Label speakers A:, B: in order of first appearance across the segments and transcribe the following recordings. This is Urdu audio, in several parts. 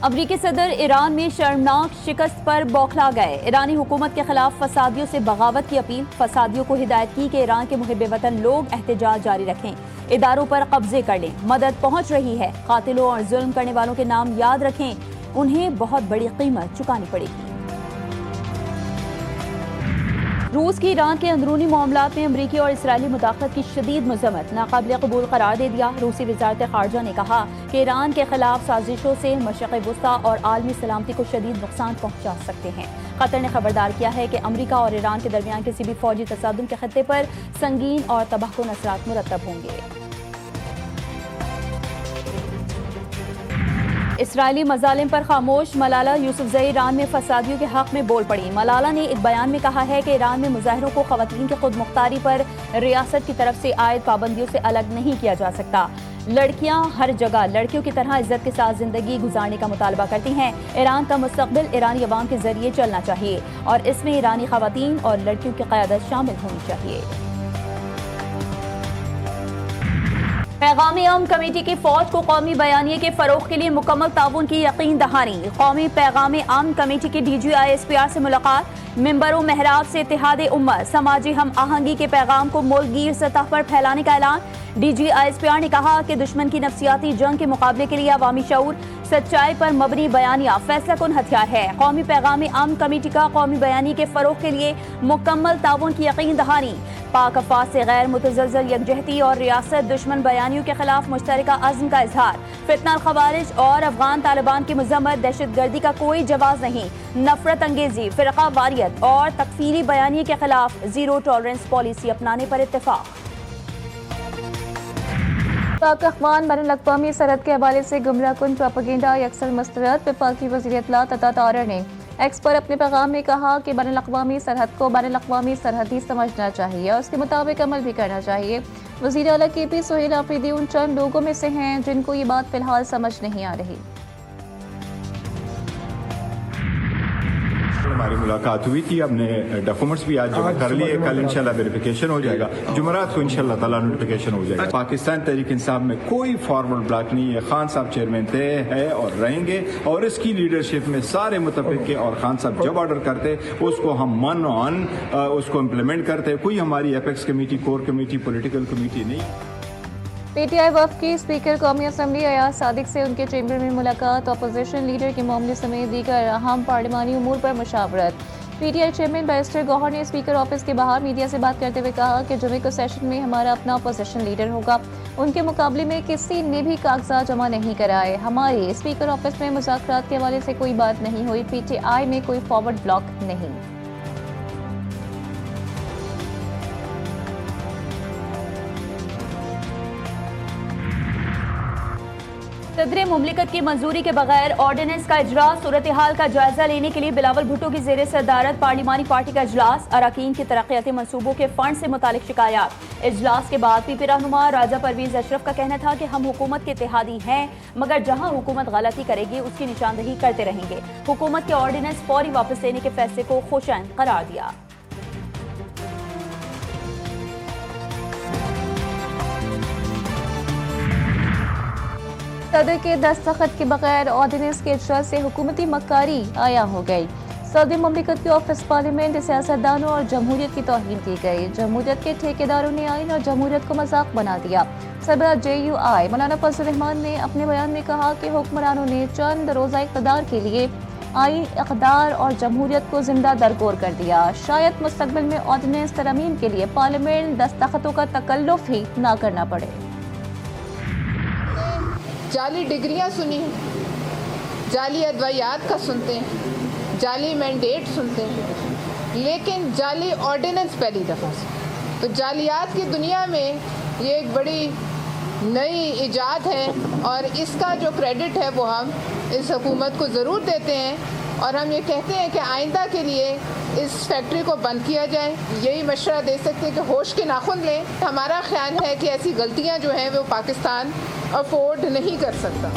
A: امریکی صدر ایران میں شرمناک شکست پر بوکھلا گئے۔ ایرانی حکومت کے خلاف فسادیوں سے بغاوت کی اپیل۔ فسادیوں کو ہدایت کی کہ ایران کے محب وطن لوگ احتجاج جاری رکھیں، اداروں پر قبضے کر لیں، مدد پہنچ رہی ہے، قاتلوں اور ظلم کرنے والوں کے نام یاد رکھیں، انہیں بہت بڑی قیمت چکانی پڑے گی۔ روس کی ایران کے اندرونی معاملات میں امریکی اور اسرائیلی مداخلت کی شدید مذمت ناقابل قبول قرار دے دیا۔ روسی وزارت خارجہ نے کہا کہ ایران کے خلاف سازشوں سے مشرق وسطی اور عالمی سلامتی کو شدید نقصان پہنچا سکتے ہیں۔ قطر نے خبردار کیا ہے کہ امریکہ اور ایران کے درمیان کسی بھی فوجی تصادم کے خطے پر سنگین اور تباہ کن اثرات مرتب ہوں گے۔ اسرائیلی مظالم پر خاموش، ملالہ یوسفزئی ایران میں فسادیوں کے حق میں بول پڑی۔ ملالہ نے ایک بیان میں کہا ہے کہ ایران میں مظاہروں کو خواتین کی خود مختاری پر ریاست کی طرف سے عائد پابندیوں سے الگ نہیں کیا جا سکتا۔ لڑکیاں ہر جگہ لڑکیوں کی طرح عزت کے ساتھ زندگی گزارنے کا مطالبہ کرتی ہیں۔ ایران کا مستقبل ایرانی عوام کے ذریعے چلنا چاہیے اور اس میں ایرانی خواتین اور لڑکیوں کی قیادت شامل ہونی چاہیے۔ پیغام امن کمیٹی کی فوج کو قومی بیانیے کے فروغ کے لیے مکمل تعاون کی یقین دہانی۔ قومی پیغام امن کمیٹی کی D G I S P R سے ملاقات۔ ممبر و محراب سے اتحاد امت، سماجی ہم آہنگی کے پیغام کو ملک گیر سطح پر پھیلانے کا اعلان۔ D G I S P R نے کہا کہ دشمن کی نفسیاتی جنگ کے مقابلے کے لیے عوامی شعور، سچائی پر مبنی بیانیہ فیصلہ کن ہتھیار ہے۔ قومی پیغام امن کمیٹی کا قومی بیانیے کے فروغ کے لیے مکمل تعاون کی یقین دہانی۔ پاک افواج سے غیر متزلزل یکجہتی اور ریاست دشمن بیانیوں کے خلاف مشترکہ عزم کا اظہار۔ فتنہ الخوارج اور افغان طالبان کی مذمت، دہشت گردی کا کوئی جواز نہیں، نفرت انگیزی، فرقہ واریت اور تکفیری بیانیے کے خلاف زیرو ٹالرنس پالیسی اپنانے پر اتفاق۔ پاک افغان بین الاقوامی سرحد کے حوالے سے گمراہ کن پروپیگنڈا یکسر مسترد۔ وفاقی وزیر اطلاعات عطا طاہر نے ایکس پر اپنے پیغام میں کہا کہ بین الاقوامی سرحد کو بین الاقوامی سرحد ہی سمجھنا چاہیے اور اس کے مطابق عمل بھی کرنا چاہیے۔ وزیر اعلیٰ کے پی سہیل آفریدی ان چند لوگوں میں سے ہیں جن کو یہ بات فی الحال سمجھ نہیں آ رہی۔
B: ہماری ملاقات ہوئی تھی، ہم نے ڈاکومنٹس بھی آج جمع کر لیے، کل انشاءاللہ ویریفیکیشن ہو جائے گا، جمعرات کو انشاءاللہ تعالیٰ نوٹیفیکیشن ہو جائے گا۔ پاکستان تحریک انصاف میں کوئی فارورڈ بلاک نہیں ہے، خان صاحب چیئرمین تھے ہے اور رہیں گے، اور اس کی لیڈرشپ میں سارے متفق کے، اور خان صاحب جب آرڈر کرتے اس کو ہم من آن اس کو امپلیمنٹ کرتے، کوئی ہماری apex committee, core committee, political committee نہیں۔
A: پی ٹی آئی وفد کی اسپیکر قومی اسمبلی ایاز صادق سے ان کے چیمبر میں ملاقات۔ اپوزیشن لیڈر کے معاملے سمیت دیگر اہم پارلیمانی امور پر مشاورت۔ P T I chairman barrister Gohar نے اسپیکر آفس کے باہر میڈیا سے بات کرتے ہوئے کہا کہ جمعے کو سیشن میں ہمارا اپنا اپوزیشن لیڈر ہوگا، ان کے مقابلے میں کسی نے بھی کاغذات جمع نہیں کرائے۔ ہماری اسپیکر آفس میں مذاکرات کے حوالے سے کوئی بات نہیں ہوئی، پی ٹی آئی میں کوئی فارورڈ بلاک نہیں۔ صدر مملکت کی منظوری کے بغیر آرڈیننس کا اجراء، صورتحال کا جائزہ لینے کے لیے بلاول بھٹو کی زیر صدارت پارلیمانی پارٹی کا اجلاس۔ اراکین کی ترقیاتی منصوبوں کے فنڈ سے متعلق شکایات۔ اجلاس کے بعد پی پی رہنما راجہ پرویز اشرف کا کہنا تھا کہ ہم حکومت کے اتحادی ہیں، مگر جہاں حکومت غلطی کرے گی اس کی نشاندہی کرتے رہیں گے۔ حکومت کے آرڈیننس فوری واپس لینے کے فیصلے کو خوشائند قرار دیا۔ صدر کے دستخط کے بغیر آرڈیننس کے اجراء سے حکومتی مکاری عیاں ہو گئی۔ صدر مملکت کے آفس پارلیمنٹ، سیاستدانوں اور جمہوریت کی توہین کی گئی۔ جمہوریت کے ٹھیکیداروں نے آئین اور جمہوریت کو مذاق بنا دیا۔ سربراہ جے یو آئی مولانا فضل الرحمان نے اپنے بیان میں کہا کہ حکمرانوں نے چند روزہ اقتدار کے لیے آئین، اقدار اور جمہوریت کو زندہ درگور کر دیا۔ شاید مستقبل میں آرڈیننس ترمیم کے لیے پارلیمنٹ دستخطوں کا تکلف ہی نہ کرنا پڑے۔
C: جعلی ڈگریاں سنی ہیں، جعلی ادویات کا سنتے ہیں، جعلی مینڈیٹ سنتے ہیں، لیکن جعلی آرڈیننس پہلی دفعہ سے۔ تو جعلیات کی دنیا میں یہ ایک بڑی نئی ایجاد ہے اور اس کا جو کریڈٹ ہے وہ ہم اس حکومت کو ضرور دیتے ہیں، اور ہم یہ کہتے ہیں کہ آئندہ کے لیے اس فیکٹری کو بند کیا جائے۔ یہی مشورہ دے سکتے ہیں کہ ہوش کے ناخن لیں۔ ہمارا خیال ہے کہ ایسی غلطیاں جو ہیں وہ پاکستان افورڈ نہیں کر سکتا۔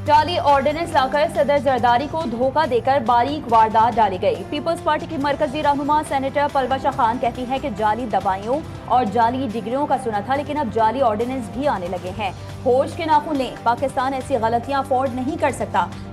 A: جعلی آرڈیننس لا کر صدر زرداری کو دھوکہ دے کر باریک واردات ڈالی گئی۔ پیپلز پارٹی کی مرکزی رہنما سینیٹر پلوا شاہ خان کہتی ہیں کہ جعلی دوائیوں اور جعلی ڈگریوں کا سنا تھا، لیکن اب جعلی آرڈیننس بھی آنے لگے ہیں۔ ہوش کے ناخن لیں، پاکستان ایسی غلطیاں افورڈ نہیں کر سکتا۔